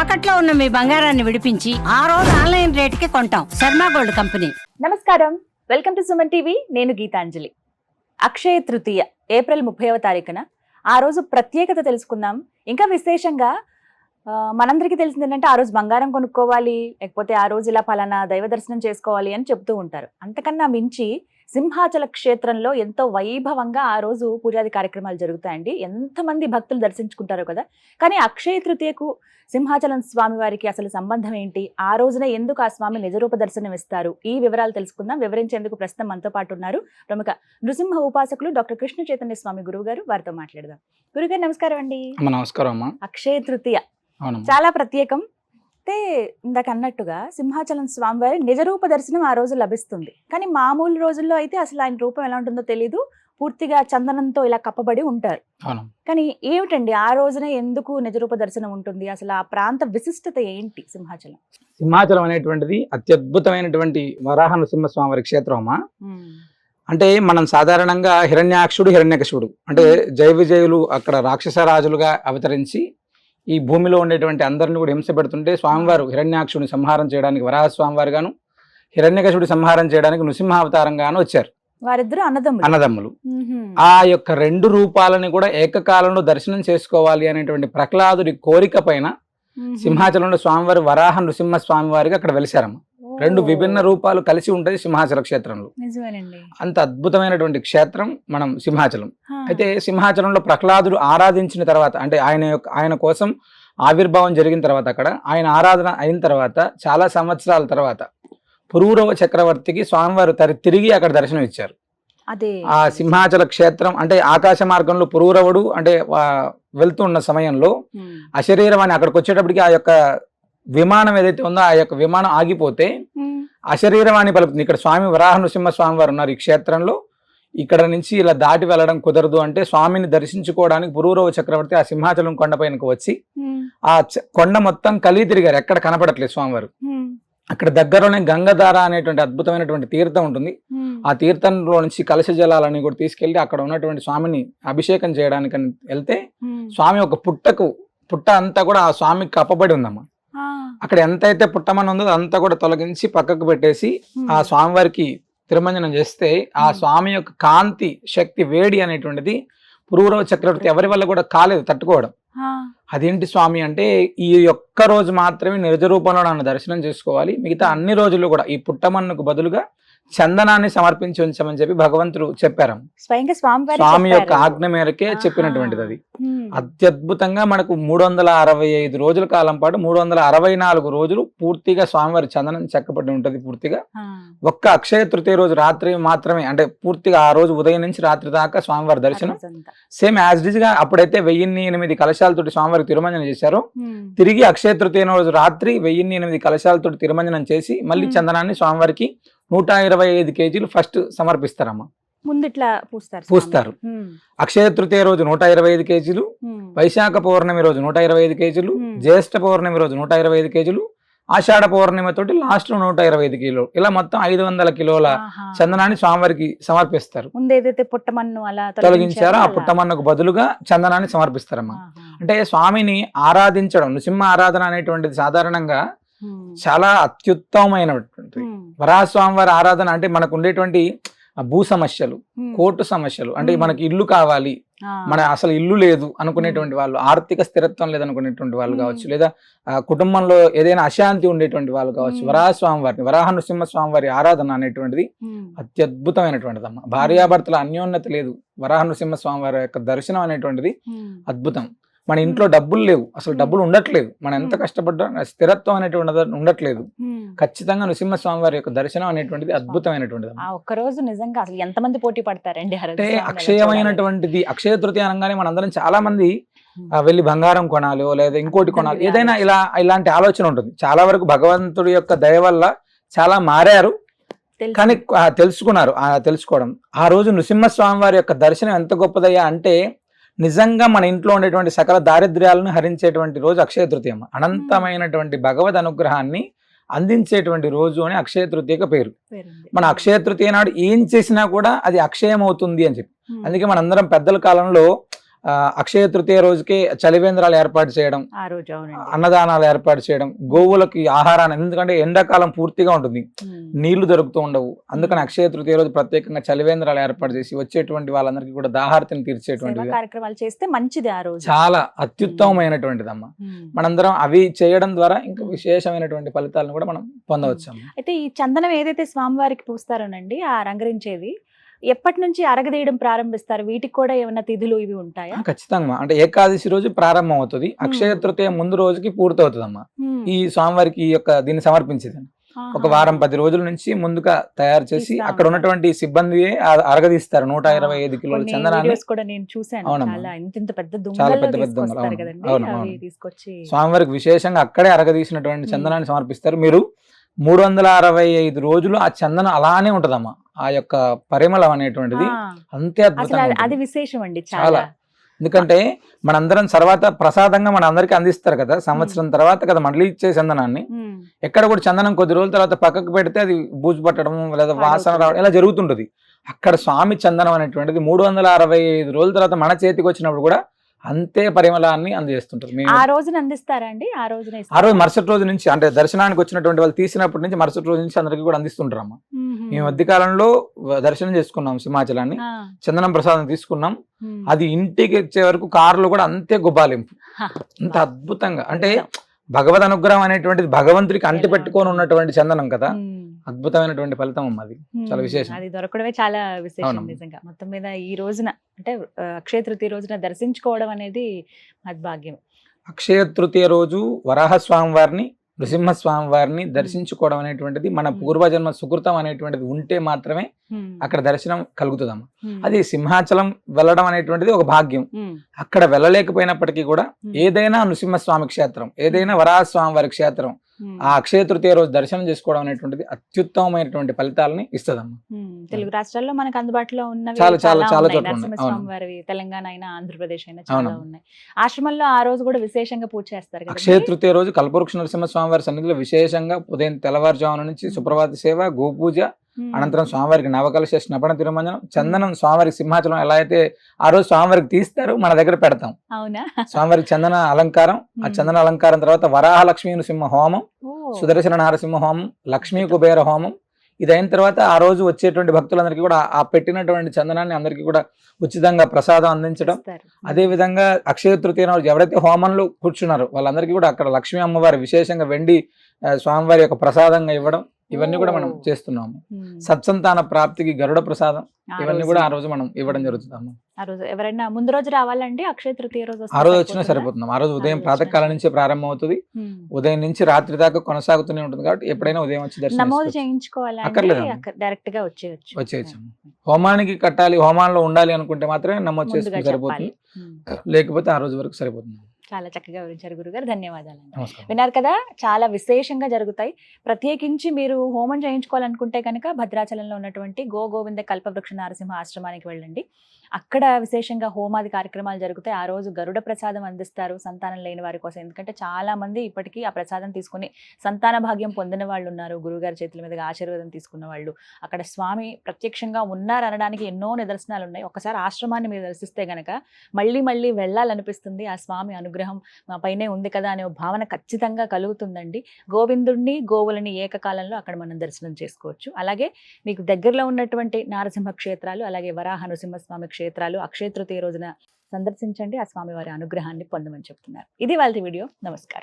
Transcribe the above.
తాకట్లో ఉన్న మీ బంగారాన్ని విడిపించి ఆ రోజు ఆన్లైన్ రేటుకి కొంటాం. Sharma gold company. నమస్కారం, వెల్కమ్ టు సుమన్ టీవీ. నేను గీతాంజలి. అక్షయ తృతీయ ఏప్రిల్ 30వ తారీఖున ఆ రోజు ప్రత్యేకత తెలుసుకుందాం. ఇంకా విశేషంగా మనందరికీ తెలిసింది ఏంటంటే ఆ రోజు బంగారం కొనుక్కోవాలి, లేకపోతే ఆ రోజు ఇలా పలానా దైవ దర్శనం చేసుకోవాలి అని చెప్తూ ఉంటారు. అంతకన్నా మించి సింహాచల క్షేత్రంలో ఎంతో వైభవంగా ఆ రోజు పూజాది కార్యక్రమాలు జరుగుతాయండి. ఎంతమంది భక్తులు దర్శించుకుంటారో కదా. కానీ అక్షయ తృతీయకు సింహాచలం స్వామి వారికి అసలు సంబంధం ఏంటి, ఆ రోజున ఎందుకు ఆ స్వామి నిజరూప దర్శనం ఇస్తారు, ఈ వివరాలు తెలుసుకుందాం. వివరించేందుకు ప్రస్తుతం మనతో పాటు ఉన్నారు ప్రముఖ నృసింహ ఉపాసకులు డాక్టర్ కృష్ణ చైతన్య స్వామి గురువు గారు. వారితో మాట్లాడదాం. గురుగారు నమస్కారం అండి. నమస్కారం అమ్మా. అక్షయ తృతీయ చాలా ప్రత్యేకం. అయితే ఇందాక అన్నట్టుగా సింహాచలం స్వామివారి నిజరూప దర్శనం ఆ రోజు లభిస్తుంది. కానీ మామూలు రోజుల్లో అయితే అసలు ఆయన రూపం ఎలా ఉంటుందో తెలియదు, పూర్తిగా చందనంతో ఇలా కప్పబడి ఉంటారు. కానీ ఏమిటండి ఆ రోజున ఎందుకు నిజరూప దర్శనం ఉంటుంది, అసలు ఆ ప్రాంత విశిష్టత ఏంటి? సింహాచలం సింహాచలం అనేటువంటిది అత్యద్భుతమైనటువంటి వరాహ నృసింహ స్వామివారి క్షేత్రం అమ్మా. అంటే మనం సాధారణంగా హిరణ్యాక్షుడు హిరణ్యకశిపుడు అంటే జయ విజయులు అక్కడ రాక్షస రాజులుగా అవతరించి ఈ భూమిలో ఉండేటువంటి అందరిని కూడా హింస పెడుతుంటే స్వామివారు హిరణ్యాక్షుడిని సంహారం చేయడానికి వరాహ స్వామివారు గాను, హిరణ్యకశిపుడి సంహారం చేయడానికి నృసింహావతారంగాను వచ్చారు. వారిద్దరు అన్నదమ్ములు. ఆ యొక్క రెండు రూపాలని కూడా ఏకకాలంలో దర్శనం చేసుకోవాలి అనేటువంటి ప్రహ్లాదుడి కోరిక పైన సింహాచలంలో స్వామివారి వరాహ నృసింహ స్వామివారికి అక్కడ వెలిశారమ్మ. రెండు విభిన్న రూపాలు కలిసి ఉంటది సింహాచల క్షేత్రంలో. అంత అద్భుతమైనటువంటి క్షేత్రం మనం సింహాచలం. అయితే సింహాచలంలో ప్రహ్లాదుడు ఆరాధించిన తర్వాత అంటే ఆయన కోసం ఆవిర్భావం జరిగిన తర్వాత అక్కడ ఆయన ఆరాధన అయిన తర్వాత చాలా సంవత్సరాల తర్వాత పురూరవ చక్రవర్తికి స్వామివారు తిరిగి అక్కడ దర్శనం ఇచ్చారు. ఆ సింహాచల క్షేత్రం అంటే ఆకాశ మార్గంలో పురూరవుడు అంటే వెళ్తున్న సమయంలో అశరీరవాణి అక్కడికి వచ్చేటప్పటికి ఆ యొక్క విమానం ఏదైతే ఉందో ఆ యొక్క విమానం ఆగిపోతే అశరీరవాణి పలుకుతుంది. ఇక్కడ స్వామి వరాహ నృసింహ స్వామి వారు ఉన్నారు ఈ క్షేత్రంలో, ఇక్కడ నుంచి ఇలా దాటి వెళ్ళడం కుదరదు అంటే స్వామిని దర్శించుకోవడానికి పురూరవ చక్రవర్తి ఆ సింహాచలం కొండపైనకు వచ్చి ఆ కొండ మొత్తం కలిగి తిరిగారు. ఎక్కడ కనపడట్లేదు స్వామివారు. అక్కడ దగ్గరలోనే గంగధార అనేటువంటి అద్భుతమైనటువంటి తీర్థం ఉంటుంది. ఆ తీర్థంలో నుంచి కలశ జలాలని కూడా తీసుకెళ్లి అక్కడ ఉన్నటువంటి స్వామిని అభిషేకం చేయడానికి వెళ్తే స్వామి ఒక పుట్ట అంతా కూడా ఆ స్వామికి కప్పబడి ఉందమ్మా. అక్కడ ఎంతైతే పుట్టమని ఉందో అంతా కూడా తొలగించి పక్కకు పెట్టేసి ఆ స్వామివారికి తిరుమంజనం చేస్తే ఆ స్వామి యొక్క కాంతి శక్తి వేడి అనేటువంటిది పురూరవ చక్రవర్తి ఎవరి వల్ల కూడా కాలేదు తట్టుకోవడం. అదేంటి స్వామి అంటే ఈ ఒక్క రోజు మాత్రమే నిజ రూపంలో నన్ను దర్శనం చేసుకోవాలి, మిగతా అన్ని రోజులు కూడా ఈ పుట్టమన్నుకు బదులుగా చందనాన్ని సమర్పించి ఉంచమని చెప్పి భగవంతుడు చెప్పారు. స్వామి యొక్క ఆజ్ఞ మేరకే చెప్పినటువంటిది అది. అత్యద్భుతంగా మనకు 365 రోజుల కాలం పాటు 364 రోజులు పూర్తిగా స్వామివారి చందనం చెక్కబడి ఉంటది. పూర్తిగా ఒక్క అక్షయ తృతీయ రోజు రాత్రి మాత్రమే అంటే పూర్తిగా ఆ రోజు ఉదయం నుంచి రాత్రి దాకా స్వామివారి దర్శనం సేమ్ యాజ్ ఇట్ ఈజ్ గా. అప్పుడైతే 1008 కలశాలతోటి స్వామివారికి తిరుమంజనం చేశారు, తిరిగి అక్షయ తృతీయ రోజు రాత్రి 1008 కలశాలతోటి తిరుమంజనం చేసి మళ్ళీ చందనాన్ని స్వామివారికి 125 కేజీలు ఫస్ట్ సమర్పిస్తారమ్మా. పూస్తారు. అక్షయ తృతీయ రోజు 125 కేజీలు, వైశాఖ పౌర్ణమి రోజు 125 కేజీలు, జ్యేష్ఠ పౌర్ణమి రోజు 125 కేజీలు, ఆషాఢ పౌర్ణమి తోటి లాస్ట్ 125 కిలోలు, ఇలా మొత్తం 500 కిలోల చందనాన్ని స్వామివారికి సమర్పిస్తారు. తొలగించారు ఆ పుట్టమన్నుకు బదులుగా చందనాన్ని సమర్పిస్తారమ్మా. అంటే స్వామిని ఆరాధించడం, నృసింహ ఆరాధన అనేటువంటిది సాధారణంగా చాలా అత్యుత్తమమైనటువంటి వరాహస్వామి వారి ఆరాధన. అంటే మనకు ఉండేటువంటి భూ సమస్యలు, కోర్టు సమస్యలు, అంటే మనకి ఇల్లు కావాలి, మన అసలు ఇల్లు లేదు అనుకునేటువంటి వాళ్ళు, ఆర్థిక స్థిరత్వం లేదనుకునేటువంటి వాళ్ళు కావచ్చు, లేదా కుటుంబంలో ఏదైనా అశాంతి ఉండేటువంటి వాళ్ళు కావచ్చు, వరాహస్వామి వారిని వరాహ నృసింహ స్వామి వారి ఆరాధన అనేటువంటిది అత్యద్భుతమైనటువంటిది అమ్మ. భార్యాభర్తల అన్యోన్యత లేదు, వరాహ నృసింహ స్వామి వారి యొక్క దర్శనం అనేటువంటిది అద్భుతం. మన ఇంట్లో డబ్బులు లేవు, అసలు డబ్బులు ఉండట్లేదు, మనం ఎంత కష్టపడ్డా స్థిరత్వం అనేటువంటిది ఉండట్లేదు, ఖచ్చితంగా నృసింహస్వామి వారి యొక్క దర్శనం అనేటువంటిది అద్భుతమైనటువంటిది. ఒక్కరోజు నిజంగా అసలు ఎంతమంది పోటీ పడతారండి అంటే అక్షయమైనటువంటిది. అక్షయ తృతీయ అనగానే మనందరం చాలా మంది వెళ్ళి బంగారం కొనాలి లేదా ఇంకోటి కొనాలి, ఏదైనా ఇలాంటి ఆలోచన ఉంటుంది. చాలా వరకు భగవంతుడి యొక్క దయ వల్ల చాలా మారారు, కానీ తెలుసుకోవడం ఆ రోజు నృసింహస్వామి వారి యొక్క దర్శనం ఎంత గొప్పదయ్యా అంటే నిజంగా మన ఇంట్లో ఉండేటువంటి సకల దారిద్ర్యాలను హరించేటువంటి రోజు అక్షయ తృతీయ. అనంతమైనటువంటి భగవద్ అనుగ్రహాన్ని అందించేటువంటి రోజు అని అక్షయ తృతీయక పేరు. మన అక్షయ తృతీయ నాడు ఏం చేసినా కూడా అది అక్షయం అవుతుంది అని చెప్పి, అందుకే మనందరం పెద్దల కాలంలో అక్షయ తృతీయ రోజుకి చలివేంద్రాలు ఏర్పాటు చేయడం, ఆ రోజు అవునండి. అన్నదానాలు ఏర్పాటు చేయడం, గోవులకి ఆహారాన్ని, ఎందుకంటే ఎండాకాలం పూర్తిగా ఉంటుంది, ఉమ్. నీళ్లు దొరుకుతూ ఉండవు, అందుకని అక్షయ తృతీయ రోజు ప్రత్యేకంగా చలివేంద్రాలు ఏర్పాటు చేసి వచ్చేటువంటి వాళ్ళందరికీ కూడా దాహార్తిని సేవా తీర్చేటువంటిది కార్యక్రమాలు చేస్తే మంచిది ఆ రోజు. చాలా అత్యుత్తమమైనటువంటిదమ్మా. ఉమ్. మనందరం అవి చేయడం ద్వారా ఇంకా విశేషమైనటువంటి ఫలితాలను కూడా మనం పొందవచ్చు అమ్మా. అయితే ఈ చందనం ఏదైతే స్వామివారికి పూస్తారోనండి, ఆ రంగరించేది ఎప్పటి నుంచి అరగదీయడం ప్రారంభిస్తారు? వీటికి కూడా ఏమైనా తిథులు ఇవి ఉంటాయా? ఖచ్చితంగా, అంటే ఏకాదశి రోజు ప్రారంభం అవుతుంది, అక్షయ తృతీయ ముందు రోజుకి పూర్తి అవుతుందమ్మా. ఉమ్. ఈ స్వామివారికి ఈ యొక్క దీన్ని సమర్పించేది ఆహా. ఒక వారం 10 రోజుల నుంచి ముందుగా తయారు చేసి తీస్తా అక్కడ ఉన్నటువంటి సిబ్బంది అరగదీస్తారు 125 కిలోల కొన్ని చందనాన్ని. వీడియోస్ కూడా నేను చూశాను. అవునమ్మా. చాలా ఇంత పెద్ద చాలా దుంగల్లో పెద్ద పెద్ద తీసుకొస్తారు అవును. కదండి, అవును, అవి అవును. తీసుకొచ్చి స్వామివారికి విశేషంగా అక్కడే అరగదీసినటువంటి చందనాన్ని సమర్పిస్తారు. మీరు 365 రోజులు ఆ చందనం అలానే ఉంటదమ్మా. ఆ యొక్క పరిమళం అనేటువంటిది ఆ, అంతే అసలు అద్భుతంగా అది ఉంటుంది. విశేషం అండి చాలా. చాలా. ఎందుకంటే మనందరం తర్వాత ప్రసాదంగా మన అందరికి అందిస్తారు కదా, సంవత్సరం తర్వాత కదా మళ్ళీ ఇచ్చే చందనాన్ని. ఉమ్. ఎక్కడ కూడా చందనం కొద్ది రోజుల తర్వాత పక్కకు పెడితే అది బూజు పట్టడం లేదా వాసన పాడవుతుంది. రావడం ఇలా జరుగుతుంటది. అక్కడ స్వామి చందనం అనేటువంటిది 365 రోజుల తర్వాత మన చేతికి వచ్చినప్పుడు కూడా అంతే పరిమళాన్ని అందజేస్తుంటారు. మేము ఆ రోజున అందిస్తారా అండి? ఆ రోజున ఆ ఇస్తారా? రోజు మరుసటి రోజు నుంచి, అంటే దర్శనానికి వచ్చినటువంటి వాళ్ళు తీసినప్పటి నుంచి మరుసటి రోజు నుంచి అందరికీ కూడా అందిస్తుంటారు అమ్మ. ఉహుం. మేము మధ్య కాలంలో దర్శనం చేసుకున్నాం సింహాచలాన్ని, ఆ. చందనం ప్రసాదం తీసుకున్నాం. ఉమ్. అది ఇంటికి వచ్చే వరకు కారులో కూడా అంతే గుబ్బాలింపు, హ. అంత అద్భుతంగా. అంటే భగవద్ అనుగ్రహం అనేటువంటిది భగవంతుడికి అంటి ఎలా పెట్టుకొని ఉంటుంది? ఉన్నటువంటి చందనం కదా, ఉమ్. అద్భుతమైనటువంటి ఫలితం అమ్మ అది. చాలా ఉమ్. విశేషం. అది దొరకడమే చాలా విశేషం అవునమ్మా. నిజంగా. మొత్తం మీద ఈ రోజున అంటే అక్షయ తృతీయ రోజున దర్శించుకోవడం అనేది మద్భాగ్యం. అక్షయ తృతీయ రోజు వరాహస్వామి వారిని, నృసింహస్వామి వారిని దర్శించుకోవడం అనేటువంటిది మన పూర్వజన్మ సుకృతం అనేటువంటిది ఉంటే మాత్రమే ఉమ్. అక్కడ దర్శనం కలుగుతుందమ్మా. ఉమ్. అది సింహాచలం వెళ్ళడం అనేటువంటిది ఒక భాగ్యం. ఉమ్. అక్కడ వెళ్ళలేకపోయినప్పటికీ కూడా ఏదైనా నృసింహస్వామి క్షేత్రం, ఏదైనా వరాహస్వామి వారి క్షేత్రం, ఉమ్. ఆ అక్షయ తృతీయ రోజు దర్శనం చేసుకోవడం అనేటువంటిది అత్యుత్తమమైనటువంటి ఫలితాలని ఇస్తుందమ్మా. ఉమ్. తెలుగు రాష్ట్రాల్లో మనకు అందుబాటులో ఉన్నవి చాలా చాలా చాలా ఉన్నాయి. చోట్ల ఉన్నాయి. నరసింహస్వామి అవును. వారివి తెలంగాణ అయినా ఆంధ్రప్రదేశ్ అయినా చాలా అవునమ్మా. ఉన్నాయి. ఆశ్రమంలో ఆ రోజు కూడా విశేషంగా పూజ చేస్తారు కదా. అక్షయ తృతీయ రోజు కల్పవృక్ష నరసింహస్వామి వారి సన్నిధిలో విశేషంగా ఉదయం తెల్లవారుజామున నుంచి సుప్రభాత సేవ, గోపూజ, అనంతరం స్వామివారికి నవకలశ స్నపన తిరుమంజనం, చందనం స్వామివారికి సింహాచలం ఎలా అయితే ఆ రోజు స్వామివారికి తీస్తారో మన దగ్గర పెడతాం. అవునా? స్వామివారికి చందన అలంకారం, ఆ చందన అలంకారం తర్వాత వరాహ లక్ష్మీ నృసింహ హోమం, ఓ. సుదర్శన నారసింహ హోమం, లక్ష్మీ కుబేర హోమం. ఇది అయిన తర్వాత ఆ రోజు వచ్చేటువంటి భక్తులందరికీ కూడా ఆ పెట్టినటువంటి చందనాన్ని అందరికీ కూడా ఉచితంగా ప్రసాదం అందించడం. ఇస్తారు. అదే విధంగా అక్షయ తృతీయ రోజు ఎవరైతే హోమంలో కూర్చున్నారో వాళ్ళందరికీ కూడా అక్కడ లక్ష్మీ అమ్మవారి విశేషంగా వెండి స్వామివారి యొక్క ప్రసాదంగా ఇవ్వడం, ఇవన్నీ కూడా మనం చేస్తున్నాము. ఉమ్. సత్సంతాన ప్రాప్తికి గరుడ ప్రసాదం, ఆ ఇవన్నీ రోజు. కూడా ఆ రోజు మనం ఇవ్వడం జరుగుతుందమ్మా. ఆ రోజు ఎవరైనా ముందు రోజు రావాలండి? అక్షయ తృతీయ రోజు వస్తే ఆ రోజు వచ్చినా సరిపోతుందా? సరిపోతుంది. ఆ రోజు ఉదయం రోజు ప్రాతకాలం వచ్చినా నుంచే ప్రారంభం అవుతుంది, ఉమ్. ఉదయం నుంచి రాత్రి దాకా కొనసాగుతూనే ఉంటుంది కాబట్టి ఎప్పుడైనా ఉదయం వచ్చి దర్శనం నమోదు చేసుకోవచ్చు. చేయించుకోవాలా? అక్కర్లేదమ్మా. డైరెక్ట్ గా వచ్చేయచ్చు. వచ్చేయచ్చు. హోమానికి కట్టాలి, హోమాల్లో ఉండాలి అనుకుంటే మాత్రమే నమోదు ముందుగా చేసుకుని చెప్పాలి. సరిపోతుంది, ఉమ్. లేకపోతే ఆ రోజు వరకు సరిపోతుంది. చాలా చక్కగా వివరించారు గురుగారు, ధన్యవాదాలండి. నమస్కారం. విన్నారు కదా, చాలా విశేషంగా జరుగుతాయి. ప్రత్యేకించి మీరు హోమం చేయించుకోవాలనుకుంటే కనుక భద్రాచలంలో ఉన్నటువంటి గోవింద కల్పవృక్ష నరసింహ ఆశ్రమానికి వెళ్ళండి. అక్కడ విశేషంగా హోమాది కార్యక్రమాలు జరుగుతాయి. ఆ రోజు గరుడ ప్రసాదం అందిస్తారు సంతానం లేని వారి కోసం. ఎందుకంటే చాలా మంది ఇప్పటికీ ఆ ప్రసాదం తీసుకుని సంతాన భాగ్యం పొందిన వాళ్ళు ఉన్నారు. గురుగారి చేతుల మీదుగా ఆశీర్వాదం తీసుకున్న వాళ్ళు, అక్కడ స్వామి ప్రత్యక్షంగా ఉన్నారనడానికి ఎన్నో నిదర్శనాలు ఉన్నాయి. ఒకసారి ఆశ్రమాన్ని మీరు దర్శిస్తే గనక మళ్ళీ మళ్ళీ వెళ్ళాలనిపిస్తుంది. ఆ స్వామి అనుగ్రహం మా పైనే ఉంది కదా అనే భావన ఖచ్చితంగా కలుగుతుందండి. గోవిందుడిని గోవులని ఏకకాలంలో అక్కడ మనం దర్శనం చేసుకోవచ్చు. అలాగే మీకు దగ్గరలో ఉన్నటువంటి నారసింహ క్షేత్రాలు, అలాగే వరాహ నృసింహస్వామి క్షేత్రాలు అక్షయ తృతీయ రోజున సందర్శించండి. ఆ స్వామి వారి అనుగ్రహాన్ని పొందమని చెప్తున్నారు. ఇది వాళ్ళ వీడియో. నమస్కారం.